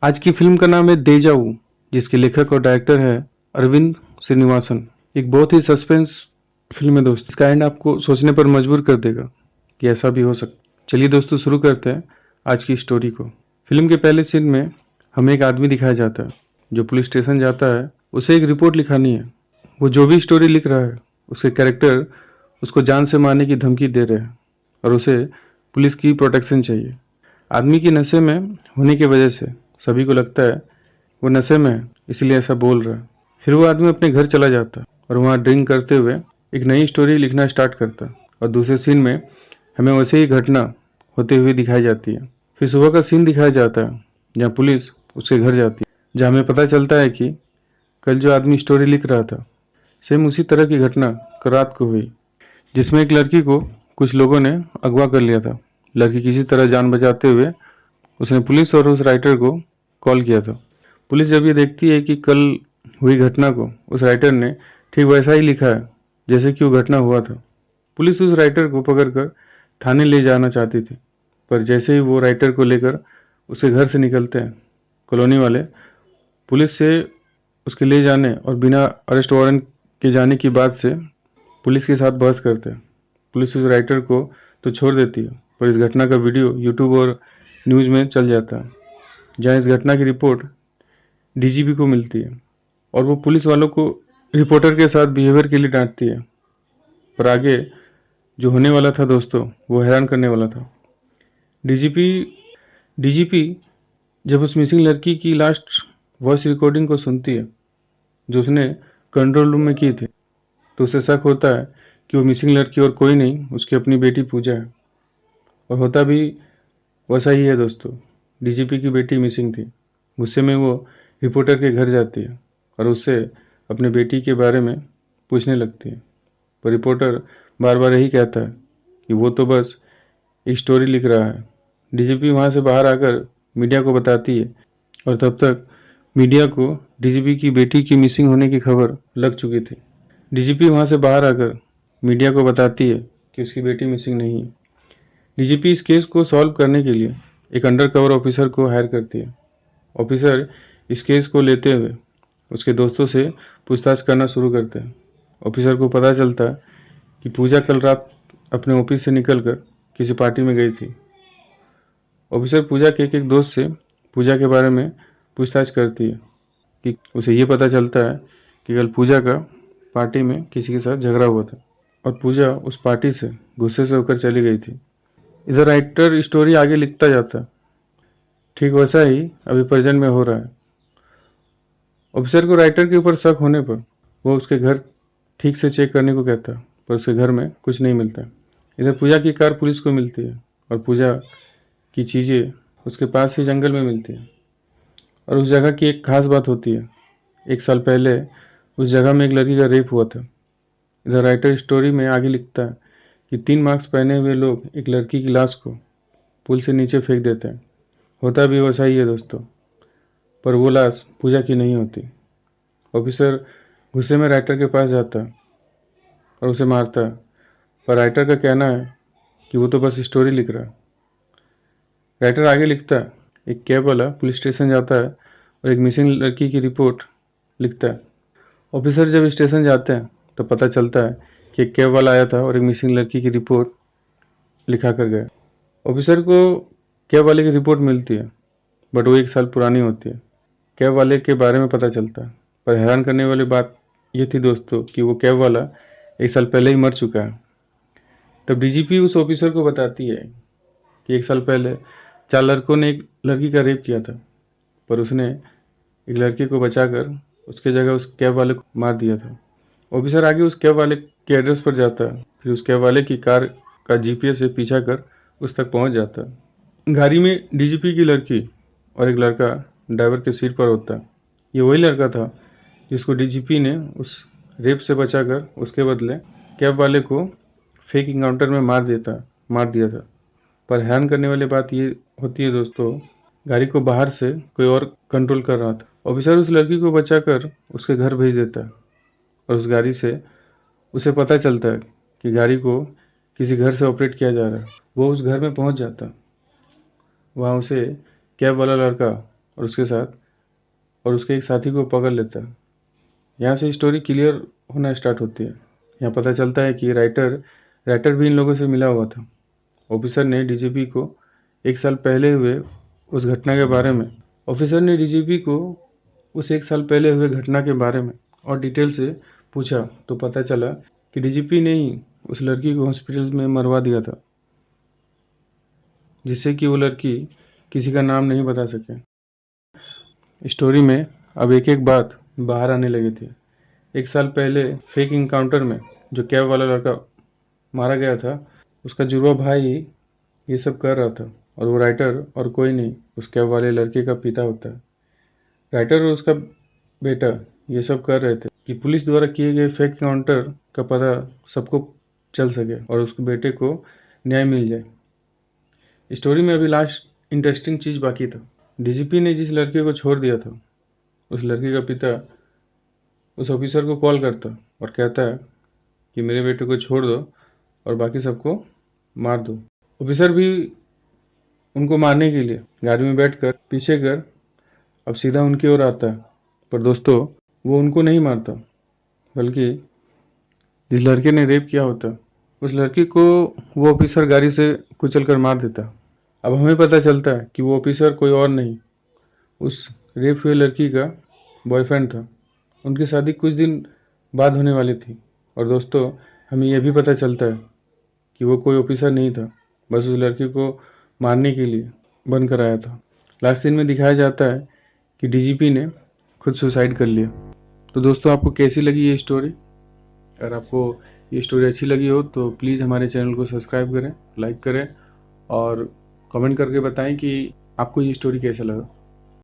आज की फिल्म का नाम है देजा वू, जिसके लेखक और डायरेक्टर है अरविंद श्रीनिवासन। एक बहुत ही सस्पेंस फिल्म है दोस्तों। इसका एंड आपको सोचने पर मजबूर कर देगा कि ऐसा भी हो सकता। चलिए दोस्तों शुरू करते हैं आज की स्टोरी को। फिल्म के पहले सीन में हमें एक आदमी दिखाया जाता है जो पुलिस स्टेशन जाता है। उसे एक रिपोर्ट लिखानी है। वो जो भी स्टोरी लिख रहा है उसके कैरेक्टर उसको जान से मारने की धमकी दे रहे हैं और उसे पुलिस की प्रोटेक्शन चाहिए। आदमी की नशे में होने की वजह से सभी को लगता है वो नशे में है, इसलिए ऐसा बोल रहा है। फिर वो आदमी अपने घर चला जाता है और वहाँ ड्रिंक करते हुए एक नई स्टोरी लिखना स्टार्ट करता है। और दूसरे सीन में हमें वैसे ही घटना होते हुए दिखाई जाती है। फिर सुबह का सीन दिखाया जाता है जहाँ पुलिस उसके घर जाती है, जहाँ हमें पता चलता है कि कल जो आदमी स्टोरी लिख रहा था सेम उसी तरह की घटना कल रात को हुई, जिसमें एक लड़की को कुछ लोगों ने अगवा कर लिया था। लड़की किसी तरह जान बचाते हुए उसने पुलिस और उस राइटर को कॉल किया था। पुलिस जब ये देखती है कि कल हुई घटना को उस राइटर ने ठीक वैसा ही लिखा है जैसे कि वो घटना हुआ था। पुलिस उस राइटर को पकड़कर थाने ले जाना चाहती थी, पर जैसे ही वो राइटर को लेकर उसके घर से निकलते हैं, कॉलोनी वाले पुलिस से उसके ले जाने और बिना अरेस्ट वारंट के जाने की बात से पुलिस के साथ बहस करते हैं। पुलिस उस राइटर को तो छोड़ देती है, पर इस घटना का वीडियो यूट्यूब और न्यूज़ में चल जाता है, जहाँ इस घटना की रिपोर्ट डीजीपी को मिलती है और वो पुलिस वालों को रिपोर्टर के साथ बिहेवियर के लिए डांटती है। पर आगे जो होने वाला था दोस्तों वो हैरान करने वाला था। डीजीपी डीजीपी जब उस मिसिंग लड़की की लास्ट वॉइस रिकॉर्डिंग को सुनती है जो उसने कंट्रोल रूम में की थी, तो उसे शक होता है कि वो मिसिंग लड़की और कोई नहीं उसकी अपनी बेटी पूजा है। और होता भी वैसा ही है दोस्तों। डीजीपी की बेटी मिसिंग थी। गुस्से में वो रिपोर्टर के घर जाती है और उससे अपने बेटी के बारे में पूछने लगती है। पर रिपोर्टर बार बार यही कहता है कि वो तो बस एक स्टोरी लिख रहा है। डीजीपी वहाँ से बाहर आकर मीडिया को बताती है और तब तक मीडिया को डीजीपी की बेटी की मिसिंग होने की खबर लग चुकी थी। डीजीपी वहाँ से बाहर आकर मीडिया को बताती है कि उसकी बेटी मिसिंग नहीं है। डीजीपी इस केस को सॉल्व करने के लिए एक अंडरकवर ऑफिसर को हायर करती है। ऑफिसर इस केस को लेते हुए उसके दोस्तों से पूछताछ करना शुरू करते हैं। ऑफिसर को पता चलता है कि पूजा कल रात अपने ऑफिस से निकलकर किसी पार्टी में गई थी। ऑफिसर पूजा के एक दोस्त से पूजा के बारे में पूछताछ करती है कि उसे ये पता चलता है कि कल पूजा का पार्टी में किसी के साथ झगड़ा हुआ था और पूजा उस पार्टी से गुस्से से होकर चली गई थी। इधर राइटर स्टोरी आगे लिखता जाता है। ठीक वैसा ही अभी प्रेजेंट में हो रहा है। ऑफिसर को राइटर के ऊपर शक होने पर वो उसके घर ठीक से चेक करने को कहता है, पर उसके घर में कुछ नहीं मिलता। इधर पूजा की कार पुलिस को मिलती है और पूजा की चीज़ें उसके पास ही जंगल में मिलती है। और उस जगह की एक खास बात होती है, 1 साल पहले उस जगह में एक लड़की का रेप हुआ था। इधर राइटर स्टोरी में आगे लिखता है कि 3 मास्क पहने हुए लोग एक लड़की की लाश को पुल से नीचे फेंक देते हैं। होता भी वैसा ही है दोस्तों, पर वो लाश पूजा की नहीं होती। ऑफिसर गुस्से में राइटर के पास जाता है और उसे मारता है, पर राइटर का कहना है कि वो तो बस स्टोरी लिख रहा है। राइटर आगे लिखता है, एक कैब वाला पुलिस स्टेशन जाता है और एक मिसिंग लड़की की रिपोर्ट लिखता है। ऑफिसर जब स्टेशन जाते हैं तो पता चलता है कि एक कैब वाला आया था और एक मिसिंग लड़की की रिपोर्ट लिखा कर गया। ऑफिसर को कैब वाले की रिपोर्ट मिलती है, बट वो 1 साल पुरानी होती है। कैब वाले के बारे में पता चलता है, पर हैरान करने वाली बात ये थी दोस्तों कि वो कैब वाला 1 साल पहले ही मर चुका है। तब डीजीपी उस ऑफिसर को बताती है कि 1 साल पहले 4 लड़कों ने एक लड़की का रेप किया था, पर उसने एक लड़की को बचाकर उसके जगह उस कैब वाले को मार दिया था। ऑफिसर आगे उस कैब वाले के एड्रेस पर जाता है, फिर उस कैब वाले की कार का जीपीएस से पीछा कर उस तक पहुंच जाता है। गाड़ी में डीजीपी की लड़की और एक लड़का ड्राइवर के सीट पर होता है। ये वही लड़का था जिसको डीजीपी ने उस रेप से बचाकर उसके बदले कैब वाले को फेक इनकाउंटर में मार दिया था। पर हैरान करने वाली बात ये होती है दोस्तों, गाड़ी को बाहर से कोई और कंट्रोल कर रहा था। ऑफिसर उस लड़की को बचाकर उसके घर भेज देता है और उस गाड़ी से उसे पता चलता है कि गाड़ी को किसी घर से ऑपरेट किया जा रहा है। वो उस घर में पहुंच जाता है। वहाँ उसे कैब वाला लड़का और उसके एक साथी को पकड़ लेता है। यहाँ से स्टोरी क्लियर होना स्टार्ट होती है। यहाँ पता चलता है कि राइटर भी इन लोगों से मिला हुआ था। ऑफिसर ने डीजीपी को एक साल पहले हुए उस घटना के बारे में और डिटेल से पूछा तो पता चला कि डीजीपी ने ही उस लड़की को हॉस्पिटल में मरवा दिया था, जिससे कि वो लड़की किसी का नाम नहीं बता सके। स्टोरी में अब एक एक बात बाहर आने लगी थी। एक साल पहले फेक इनकाउंटर में जो कैब वाला लड़का मारा गया था, उसका जुड़वा भाई ये सब कर रहा था, और वो राइटर और कोई नहीं उस कैब वाले लड़के का पिता होता है। राइटर और उसका बेटा ये सब कर रहे थे कि पुलिस द्वारा किए गए फेक इनकाउंटर का पता सबको चल सके और उसके बेटे को न्याय मिल जाए। स्टोरी में अभी लास्ट इंटरेस्टिंग चीज बाकी था। डीजीपी ने जिस लड़के को छोड़ दिया था, उस लड़के का पिता उस ऑफिसर को कॉल करता और कहता है कि मेरे बेटे को छोड़ दो और बाकी सबको मार दो। ऑफिसर भी उनको मारने के लिए गाड़ी में बैठकर पीछे कर अब सीधा उनकी ओर आता है। पर दोस्तों, वो उनको नहीं मारता, बल्कि जिस लड़के ने रेप किया होता उस लड़की को वो ऑफिसर गाड़ी से कुचल कर मार देता। अब हमें पता चलता है कि वो ऑफिसर कोई और नहीं, उस रेप हुई लड़की का बॉयफ्रेंड था। उनकी शादी कुछ दिन बाद होने वाली थी। और दोस्तों, हमें यह भी पता चलता है कि वो कोई ऑफिसर नहीं था, बस उस लड़की को मारने के लिए बनकर आया था। लास्ट सीन में दिखाया जाता है कि डीजीपी ने खुद सुसाइड कर लिया। तो दोस्तों, आपको कैसी लगी ये स्टोरी? अगर आपको ये स्टोरी अच्छी लगी हो तो प्लीज़ हमारे चैनल को सब्सक्राइब करें, लाइक करें और कमेंट करके बताएं कि आपको ये स्टोरी कैसा लगा।